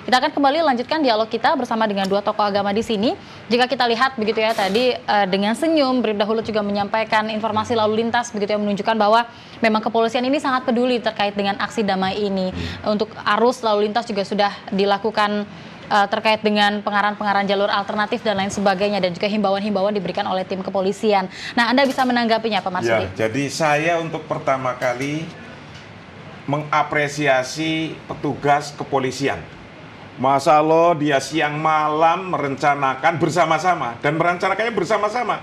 Kita akan kembali lanjutkan dialog kita bersama dengan dua tokoh agama di sini. Jika kita lihat begitu ya tadi dengan senyum, Bribda Hulud juga menyampaikan informasi lalu lintas begitu ya, menunjukkan bahwa memang kepolisian ini sangat peduli terkait dengan aksi damai ini. Untuk arus lalu lintas juga sudah dilakukan terkait dengan pengarahan-pengarahan jalur alternatif dan lain sebagainya, dan juga himbauan-himbauan diberikan oleh tim kepolisian. Nah, Anda bisa menanggapinya, Pak Marsudi? Ya, jadi saya untuk pertama kali mengapresiasi petugas kepolisian. Masya Allah, dia siang malam merencanakan bersama-sama, dan merencanakannya bersama-sama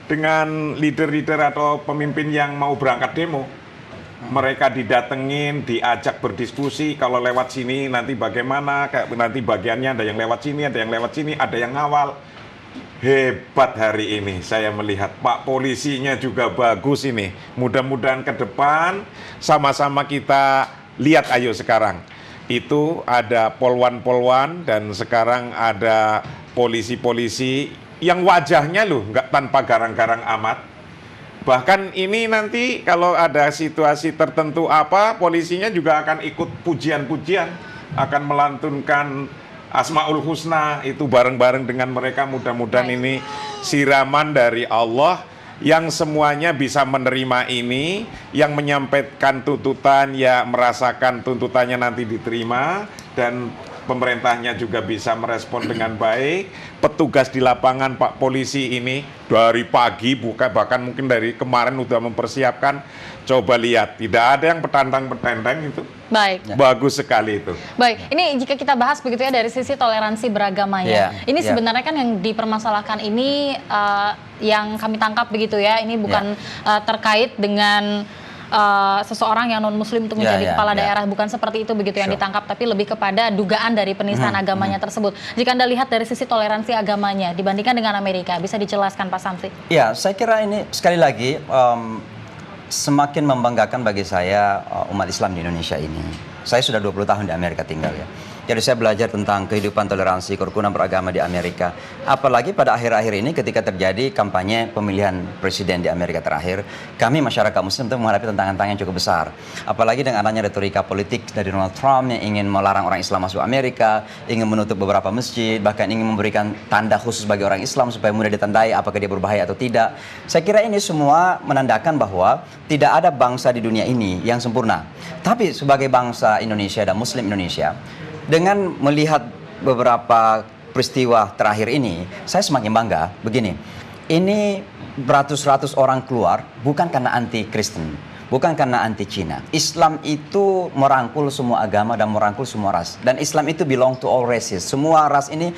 dengan leader-leader atau pemimpin yang mau berangkat demo. Mereka didatengin, diajak berdiskusi, kalau lewat sini nanti bagaimana, nanti bagiannya ada yang lewat sini, ada yang lewat sini, ada yang ngawal. Hebat hari ini saya melihat Pak polisinya juga bagus ini. Mudah-mudahan ke depan sama-sama kita lihat, ayo sekarang. Itu ada polwan-polwan dan sekarang ada polisi-polisi yang wajahnya loh nggak tanpa garang-garang amat. Bahkan ini nanti kalau ada situasi tertentu apa, polisinya juga akan ikut pujian-pujian, akan melantunkan Asmaul Husna itu bareng-bareng dengan mereka. Mudah-mudahan ini siraman dari Allah yang semuanya bisa menerima ini, yang menyampaikan tuntutan ya merasakan tuntutannya nanti diterima, dan pemerintahnya juga bisa merespon dengan baik. Petugas di lapangan, Pak polisi ini dari pagi bahkan mungkin dari kemarin udah mempersiapkan. Coba lihat, tidak ada yang petantang-petenteng itu. Baik. Bagus sekali itu. Baik, ini jika kita bahas begitu ya dari sisi toleransi beragamanya. Ini sebenarnya kan yang dipermasalahkan ini yang kami tangkap begitu ya, ini bukan terkait dengan seseorang yang non-muslim untuk menjadi kepala daerah, bukan seperti itu begitu yang ditangkap, tapi lebih kepada dugaan dari penistaan agamanya tersebut. Jika Anda lihat dari sisi toleransi agamanya dibandingkan dengan Amerika, bisa dijelaskan Pak Samsi? Ya, saya kira ini sekali lagi semakin membanggakan bagi saya umat Islam di Indonesia ini. Saya sudah 20 tahun di Amerika tinggal ya. Jadi saya belajar tentang kehidupan toleransi, kerukunan beragama di Amerika. Apalagi pada akhir-akhir ini ketika terjadi kampanye pemilihan presiden di Amerika terakhir, kami masyarakat muslim itu menghadapi tantangan-tantangan yang cukup besar. Apalagi dengan adanya retorika politik dari Donald Trump yang ingin melarang orang Islam masuk Amerika, ingin menutup beberapa masjid, bahkan ingin memberikan tanda khusus bagi orang Islam supaya mudah ditandai apakah dia berbahaya atau tidak. Saya kira ini semua menandakan bahwa tidak ada bangsa di dunia ini yang sempurna. Tapi sebagai bangsa Indonesia dan Muslim Indonesia, dengan melihat beberapa peristiwa terakhir ini, saya semakin bangga. Begini, ini beratus-ratus orang keluar bukan karena anti Kristen, bukan karena anti Cina. Islam itu merangkul semua agama dan merangkul semua ras. Dan Islam itu belong to all races. Semua ras ini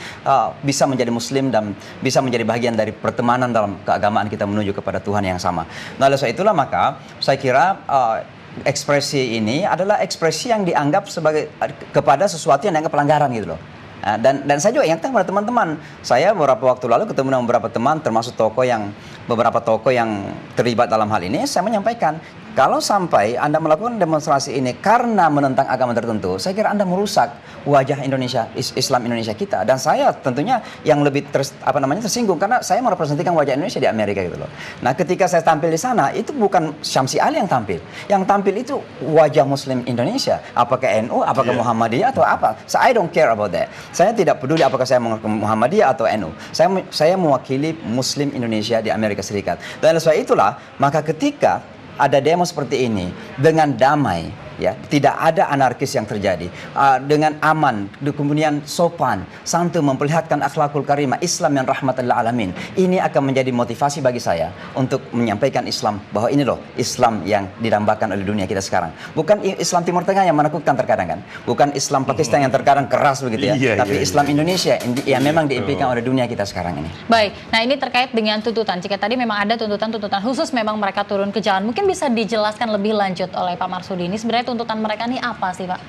bisa menjadi Muslim dan bisa menjadi bagian dari pertemanan dalam keagamaan kita menuju kepada Tuhan yang sama. Nah, oleh sebab itulah maka saya kira ekspresi ini adalah ekspresi yang dianggap sebagai kepada sesuatu yang dianggap pelanggaran gitu loh. Dan saya juga ingatkan kepada teman-teman, saya beberapa waktu lalu ketemu dengan beberapa teman, termasuk beberapa tokoh yang terlibat dalam hal ini. Saya menyampaikan, kalau sampai Anda melakukan demonstrasi ini karena menentang agama tertentu, saya kira Anda merusak wajah Indonesia, Islam Indonesia kita. Dan saya tentunya yang lebih tersinggung karena saya merepresentasikan wajah Indonesia di Amerika gitu loh. Nah, ketika saya tampil di sana, itu bukan Syamsi Ali yang tampil. Yang tampil itu wajah Muslim Indonesia. Apakah NU, apakah Muhammadiyah atau apa? So, I don't care about that. Saya tidak peduli apakah saya Muhammadiyah atau NU. Saya mewakili Muslim Indonesia di Amerika Serikat. Dan oleh sebab itulah, maka ketika ada demo seperti ini dengan damai, ya, tidak ada anarkis yang terjadi, dengan aman, kemudian sopan, santun, memperlihatkan akhlakul karimah, Islam yang rahmatan lil alamin. Ini akan menjadi motivasi bagi saya untuk menyampaikan Islam bahwa ini loh Islam yang didambakan oleh dunia kita sekarang. Bukan Islam Timur Tengah yang menakutkan terkadang kan, bukan Islam Pakistan yang terkadang keras begitu ya, tapi Islam Indonesia yang memang diimpikan oleh dunia kita sekarang ini. Baik, nah ini terkait dengan tuntutan. Jika tadi memang ada tuntutan-tuntutan khusus memang mereka turun ke jalan, mungkin bisa dijelaskan lebih lanjut oleh Pak Marsudi. Ini sebenarnya tuntutan mereka ini apa sih, Pak?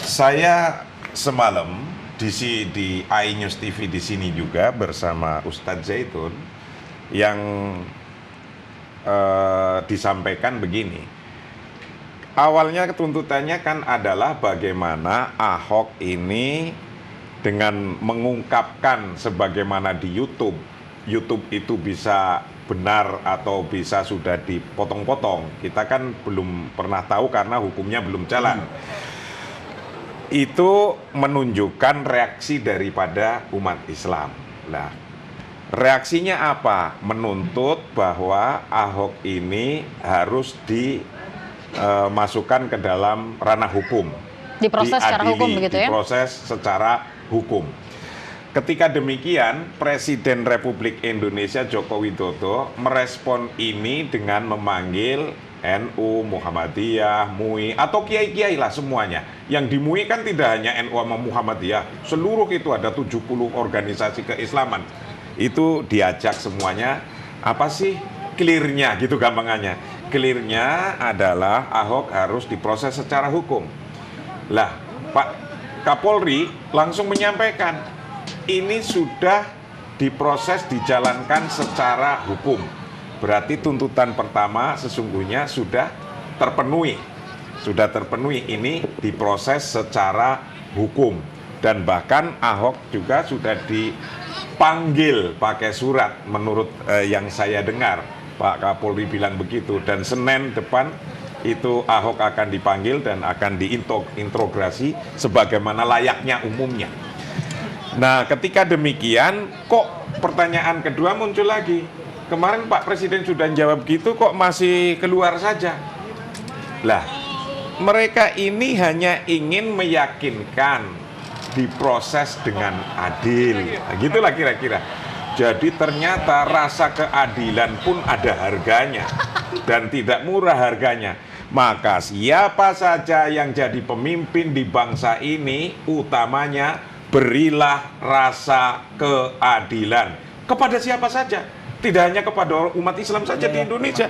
Saya semalam di iNews TV di sini juga bersama Ustadz Zaitun yang disampaikan begini. Awalnya tuntutannya kan adalah bagaimana Ahok ini dengan mengungkapkan sebagaimana di YouTube itu bisa benar atau bisa sudah dipotong-potong. Kita kan belum pernah tahu karena hukumnya belum jalan. itu menunjukkan reaksi daripada umat Islam. Nah, reaksinya apa? Menuntut bahwa Ahok ini harus dimasukkan ke dalam ranah hukum. Diproses secara hukum begitu ya? Diproses secara hukum. Ketika demikian, Presiden Republik Indonesia Joko Widodo merespon ini dengan memanggil NU, Muhammadiyah, MUI, atau kiai-kiai lah semuanya. Yang di MUI kan tidak hanya NU sama Muhammadiyah, seluruh itu ada 70 organisasi keislaman. Itu diajak semuanya, apa sih clear-nya gitu gampangannya. Clear-nya adalah Ahok harus diproses secara hukum. Lah, Pak Kapolri langsung menyampaikan, ini sudah diproses, dijalankan secara hukum. Berarti tuntutan pertama sesungguhnya sudah terpenuhi. Sudah terpenuhi, ini diproses secara hukum. Dan bahkan Ahok juga sudah dipanggil pakai surat menurut yang saya dengar. Pak Kapolri bilang begitu. Dan Senin depan itu Ahok akan dipanggil dan akan diintrogasi sebagaimana layaknya umumnya. Nah, ketika demikian, kok pertanyaan kedua muncul lagi. Kemarin Pak Presiden sudah jawab gitu, kok masih keluar saja? Lah, mereka ini hanya ingin meyakinkan diproses dengan adil. Nah, gitulah kira-kira. Jadi ternyata rasa keadilan pun ada harganya dan tidak murah harganya. Maka siapa saja yang jadi pemimpin di bangsa ini, utamanya berilah rasa keadilan kepada siapa saja, tidak hanya kepada umat Islam saja di Indonesia,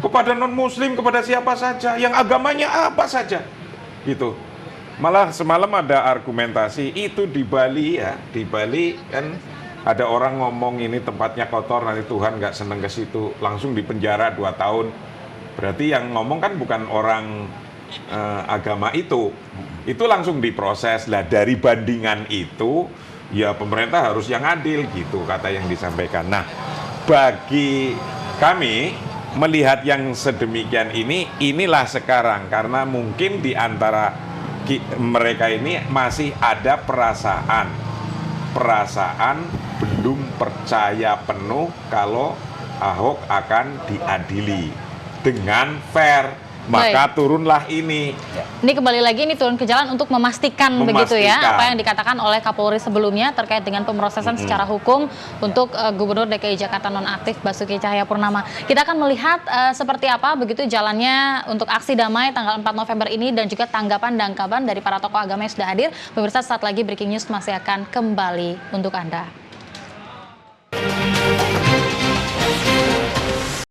kepada non-Muslim, kepada siapa saja, yang agamanya apa saja, gitu. Malah semalam ada argumentasi itu di Bali ya, di Bali kan ada orang ngomong ini tempatnya kotor, nanti Tuhan nggak seneng ke situ, langsung dipenjara 2 tahun. Berarti yang ngomong kan bukan orang agama itu langsung diproses. Lah dari bandingan itu ya pemerintah harus yang adil gitu kata yang disampaikan. Nah, bagi kami melihat yang sedemikian ini, inilah sekarang karena mungkin di antara mereka ini masih ada perasaan belum percaya penuh kalau Ahok akan diadili dengan fair, maka turunlah ini. Ini kembali lagi ini turun ke jalan untuk memastikan begitu ya apa yang dikatakan oleh Kapolri sebelumnya terkait dengan pemrosesan secara hukum untuk Gubernur DKI Jakarta nonaktif Basuki Cahayapurnama. Kita akan melihat seperti apa begitu jalannya untuk aksi damai tanggal 4 November ini dan juga tanggapan dan kabar dari para tokoh agama yang sudah hadir. Pemirsa, saat lagi Breaking News masih akan kembali untuk Anda.